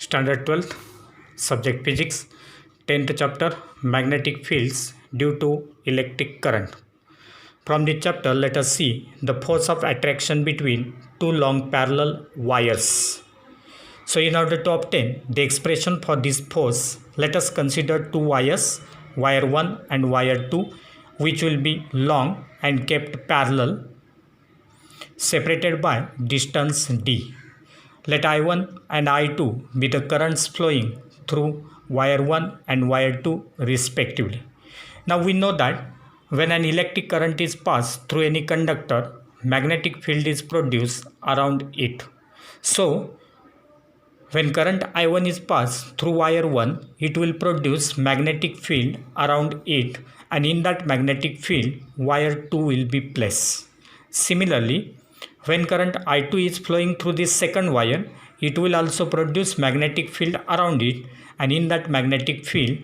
Standard 12th, Subject Physics, 10th chapter, Magnetic Fields due to Electric Current. From the chapter, let us see the force of attraction between two long parallel wires. So in order to obtain the expression for this force, let us consider two wires, wire 1 and wire 2, which will be long and kept parallel, separated by distance d. Let I1 and I2 be the currents flowing through wire 1 and wire 2 respectively. Now we know that when an electric current is passed through any conductor, magnetic field is produced around it. So when current I1 is passed through wire 1, it will produce magnetic field around it, and in that magnetic field wire 2 will be placed. Similarly, when current I2 is flowing through this second wire, it will also produce magnetic field around it, and in that magnetic field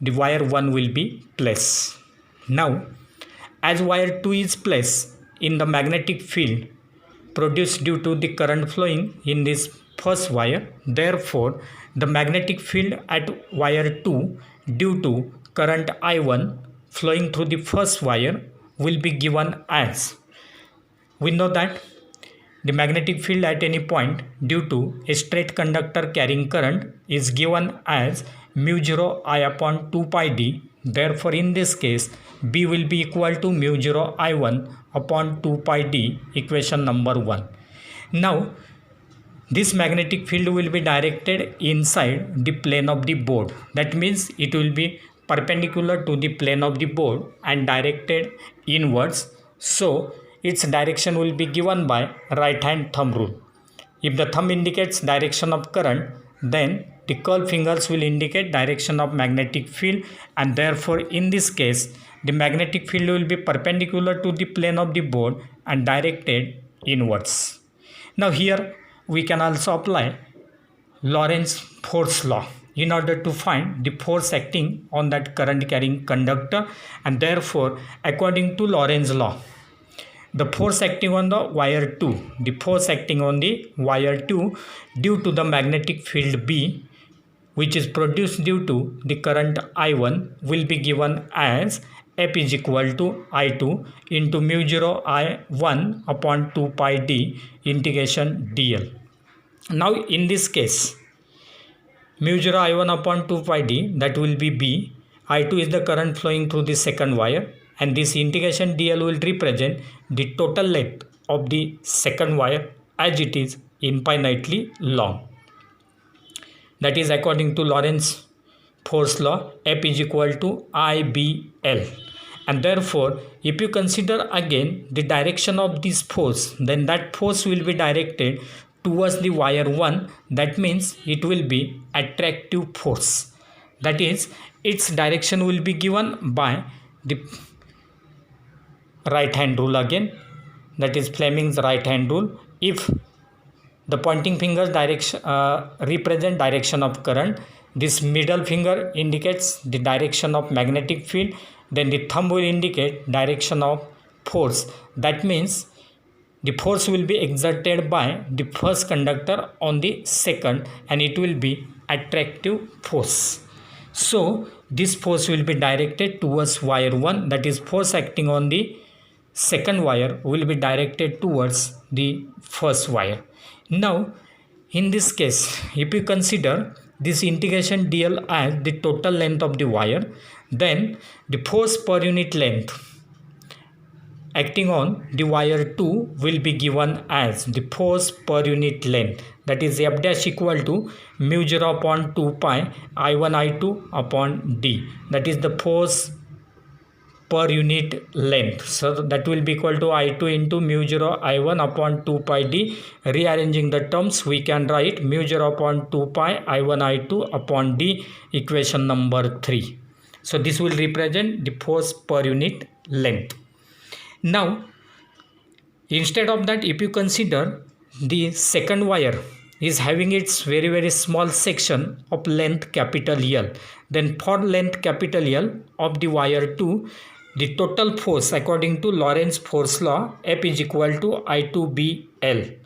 the wire 1 will be placed. Now, as wire 2 is placed in the magnetic field produced due to the current flowing in this first wire, therefore the magnetic field at wire 2 due to current I1 flowing through the first wire will be given as, we know that the magnetic field at any point due to a straight conductor carrying current is given as mu 0 I upon 2 pi d. Therefore in this case B will be equal to mu 0 I1 upon 2 pi d, equation number 1. Now this magnetic field will be directed inside the plane of the board. That means it will be perpendicular to the plane of the board and directed inwards. So its direction will be given by right hand thumb rule. If the thumb indicates direction of current, then the curved fingers will indicate direction of magnetic field, and therefore in this case the magnetic field will be perpendicular to the plane of the board and directed inwards. Now here we can also apply Lorentz force law in order to find the force acting on that current carrying conductor, and therefore according to Lorentz law, the force acting on the wire 2, the force acting on the wire 2 due to the magnetic field B, which is produced due to the current I1, will be given as F is equal to I2 into mu 0 I1 upon 2 pi d integration dl. Now in this case, mu 0 I1 upon 2 pi d, that will be B. I2 is the current flowing through the second wire, and this integration dl will represent the total length of the second wire as it is infinitely long. That is according to Lorentz force law, F is equal to IBL. And therefore, if you consider again the direction of this force, then that force will be directed towards the wire 1. That means it will be attractive force. That is, its direction will be given by the right hand rule again, that is Fleming's right hand rule. If the pointing finger direction represent direction of current, this middle finger indicates the direction of magnetic field, then the thumb will indicate direction of force. That means the force will be exerted by the first conductor on the second, and it will be attractive force. So this force will be directed towards wire 1, that is force acting on the second wire will be directed towards the first wire. Now in this case, if you consider this integration dl as the total length of the wire, then the force per unit length acting on the wire 2 will be given as the force per unit length, that is F dash equal to mu 0 upon 2 pi I1 I2 upon d, that is the force per unit length. So that will be equal to I2 into mu 0 I1 upon 2 pi d. Rearranging the terms, we can write mu 0 upon 2 pi I1 I2 upon d, equation number 3. So this will represent the force per unit length. Now instead of that, if you consider the second wire is having its very small section of length capital L, then for length capital L of the wire 2, the total force according to Lorentz force law, F is equal to I2BL.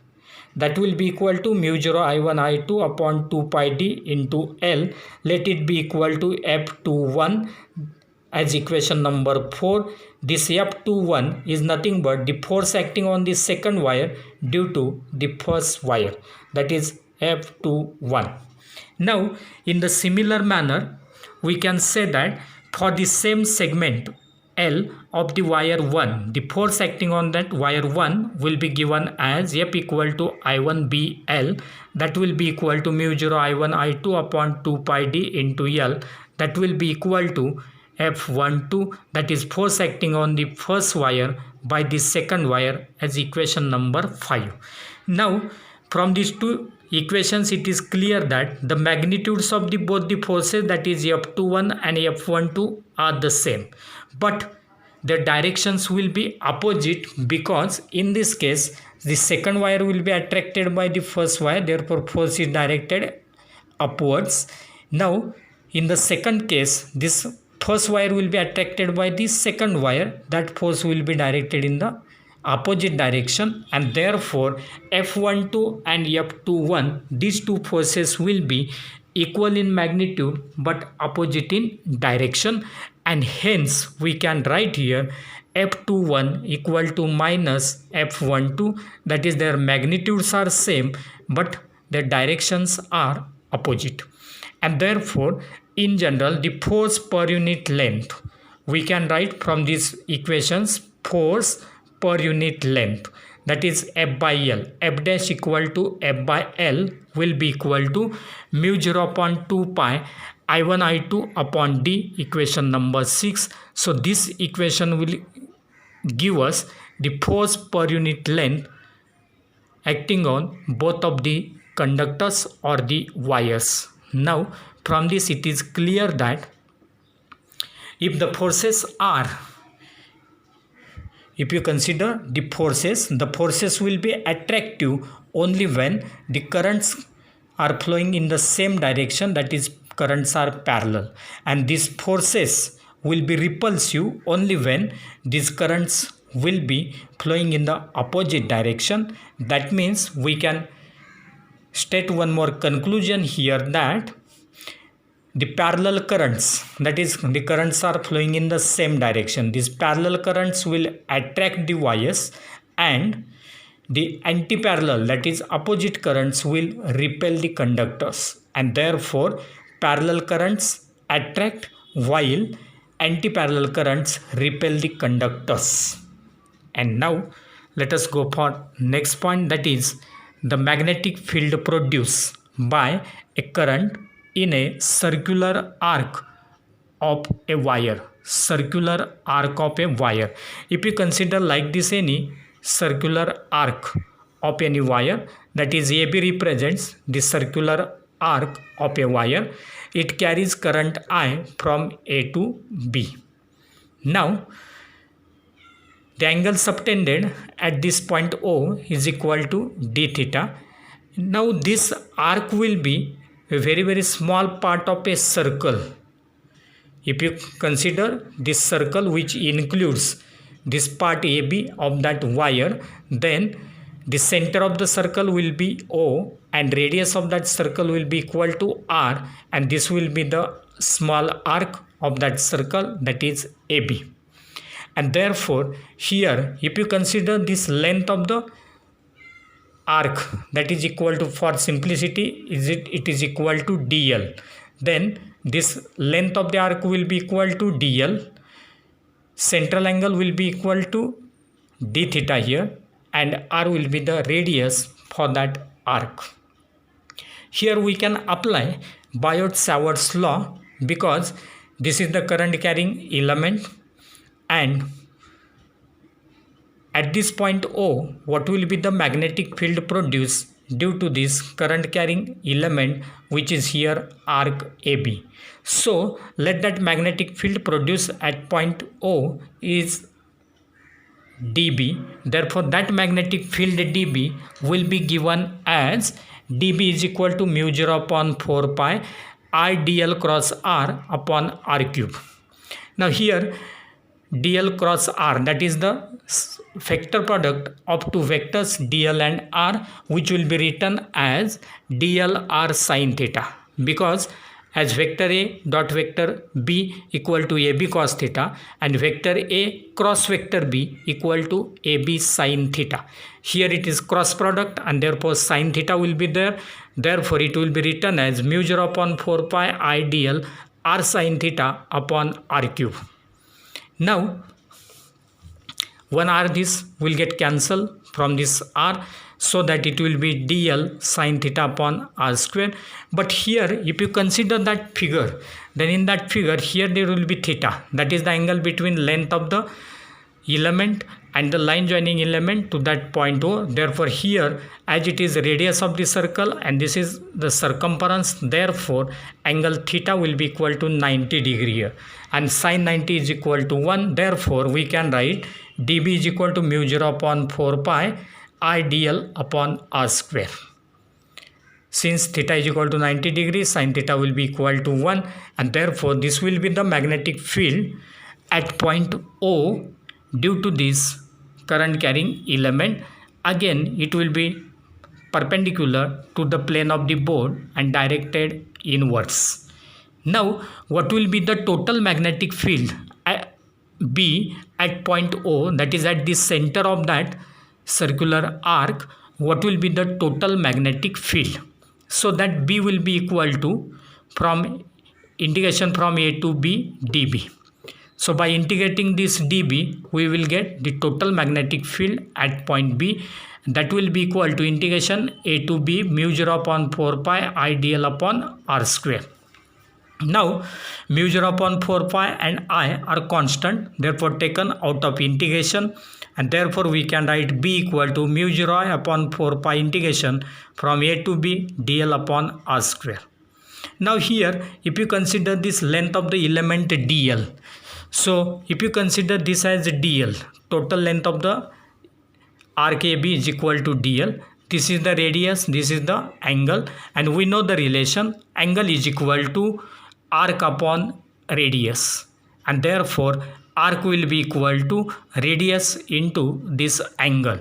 that will be equal to mu 0 I1 I2 upon 2 pi d into L. Let it be equal to F21 as equation number 4. This F21 is nothing but the force acting on the second wire due to the first wire, that is F21. Now in the similar manner we can say that for the same segment L of the wire 1, the force acting on that wire 1 will be given as F equal to I1BL, that will be equal to mu 0 I1 I2 upon 2 pi d into L, that will be equal to F12, that is force acting on the first wire by the second wire, as equation number 5. Now from these two equations it is clear that the magnitudes of both the forces, that is F21 and F12, are the same, but the directions will be opposite, because in this case the second wire will be attracted by the first wire, therefore force is directed upwards. Now in the second case this first wire will be attracted by the second wire, that force will be directed in the opposite direction, and therefore F12 and F21, these two forces will be equal in magnitude but opposite in direction, and hence we can write here F21 equal to minus F12, that is their magnitudes are same but their directions are opposite, and therefore in general the force per unit length we can write from these equations force per unit length, that is F by L. F dash equal to F by L will be equal to mu 0 upon 2 pi I1 I2 upon D, equation number 6. So this equation will give us the force per unit length acting on both of the conductors or the wires. Now from this it is clear that if the forces are, if you consider the forces will be attractive only when the currents are flowing in the same direction, that is currents are parallel, and these forces will be repulsive only when these currents will be flowing in the opposite direction. That means we can state one more conclusion here, that the parallel currents, that is the currents are flowing in the same direction, these parallel currents will attract the wires, and the anti-parallel, that is opposite currents, will repel the conductors, and therefore parallel currents attract while anti-parallel currents repel the conductors. And now let us go for next point, that is the magnetic field produced by a current in a circular arc of a wire. Circular arc of a wire. If you consider like this any circular arc of any wire, that is AB represents the circular arc of a wire. It carries current I from A to B. Now the angle subtended at this point O is equal to d theta. Now this arc will be a very small part of a circle. If you consider this circle which includes this part AB of that wire, then the center of the circle will be O and radius of that circle will be equal to R, and this will be the small arc of that circle, that is AB. And therefore here if you consider this length of the arc, that is equal to, for simplicity, it is equal to dl, then this length of the arc will be equal to dl, central angle will be equal to d theta here, and r will be the radius for that arc. Here we can apply Biot-Savart's law, because this is the current carrying element, and at this point O, what will be the magnetic field produced due to this current carrying element, which is here arc AB. So let that magnetic field produced at point O is dB. Therefore that magnetic field dB will be given as dB is equal to mu 0 upon 4 pi I dl cross r upon r cube. Now here dl cross r, that is the vector product of two vectors dl and r, which will be written as dl r sine theta, because as vector a dot vector b equal to ab cos theta and vector a cross vector b equal to ab sine theta. Here it is cross product and therefore sine theta will be there. Therefore it will be written as mu 0 upon 4 pi I dl r sine theta upon r cube. Now 1 r this will get cancelled from this r, so that it will be dl sine theta upon r square. But here if you consider that figure, then in that figure here there will be theta, that is the angle between length of the element and the line joining element to that point O. Therefore here, as it is radius of the circle and this is the circumference, therefore angle theta will be equal to 90 degree here, and sine 90 is equal to 1. Therefore we can write dB is equal to mu 0 upon 4 pi I dl upon r square. Since theta is equal to 90 degrees, sine theta will be equal to 1, and therefore this will be the magnetic field at point O due to this current carrying element. Again it will be perpendicular to the plane of the board and directed inwards. Now what will be the total magnetic field at B at point O, that is at the center of that circular arc? What will be the total magnetic field? So that B will be equal to, from integration from A to B, dB. So by integrating this dB, we will get the total magnetic field at point B. That will be equal to integration A to B mu 0 upon 4 pi I dl upon r square. Now mu 0 upon 4 pi and I are constant, therefore taken out of integration, and therefore we can write B equal to mu 0 upon 4 pi integration from A to B dl upon r square. Now here if you consider this length of the element dl, so if you consider this as dl, total length of the arc AB is equal to dl. This is the radius, this is the angle, and we know the relation angle is equal to arc upon radius, and therefore arc will be equal to radius into this angle,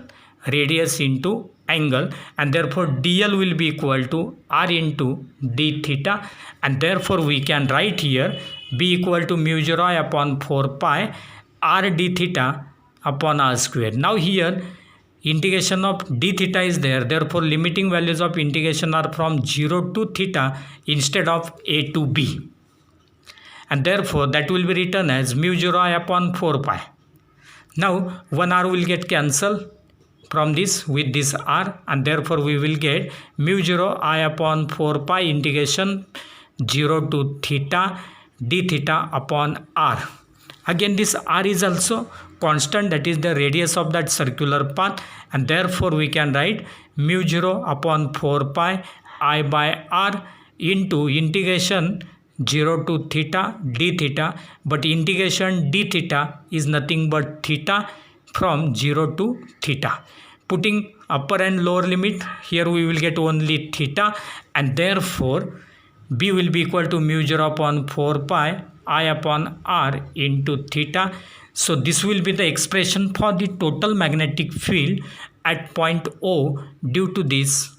radius into angle, and therefore dl will be equal to r into d theta, and therefore we can write here B equal to mu 0 upon 4 pi r d theta upon r square. Now here integration of d theta is there, therefore limiting values of integration are from 0 to theta instead of A to B, and therefore that will be written as mu 0 upon 4 pi. Now 1 r will get cancelled from this with this r, and therefore we will get mu 0 I upon 4 pi integration 0 to theta d theta upon r. Again this r is also constant, that is the radius of that circular path, and therefore we can write mu 0 upon 4 pi I by r into integration 0 to theta d theta, but integration d theta is nothing but theta from 0 to theta. Putting upper and lower limit, here we will get only theta, and therefore B will be equal to mu 0 upon 4 pi I upon r into theta. So this will be the expression for the total magnetic field at point O due to this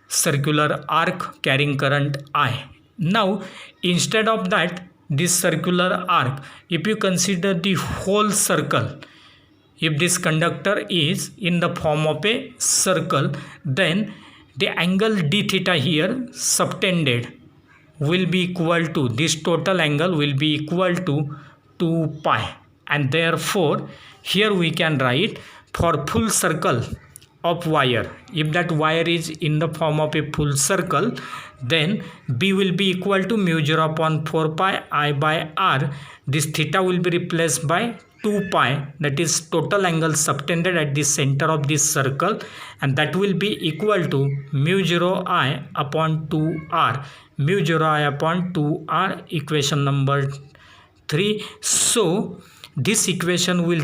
circular arc carrying current I. Now instead of that, this circular arc, if you consider the whole circle, if this conductor is in the form of a circle, then the angle d theta here subtended will be equal to, this total angle will be equal to 2 pi, and therefore here we can write for full circle of wire, if that wire is in the form of a full circle, then B will be equal to mu 0 upon 4 pi I by r. This theta will be replaced by 2 pi, that is total angle subtended at the center of this circle, and that will be equal to mu 0 I upon 2r, mu 0 I upon 2r, equation number 3. So this equation will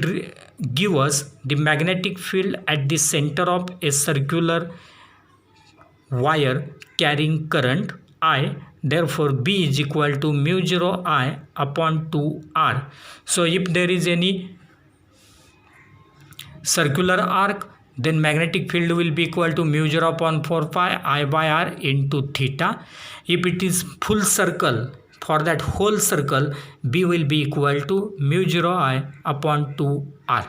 give us the magnetic field at the center of a circular wire carrying current I. Therefore, B is equal to mu 0 I upon 2R. So if there is any circular arc, then magnetic field will be equal to mu 0 upon 4 pi I by R into theta. If it is full circle, for that whole circle, B will be equal to mu 0 I upon 2R.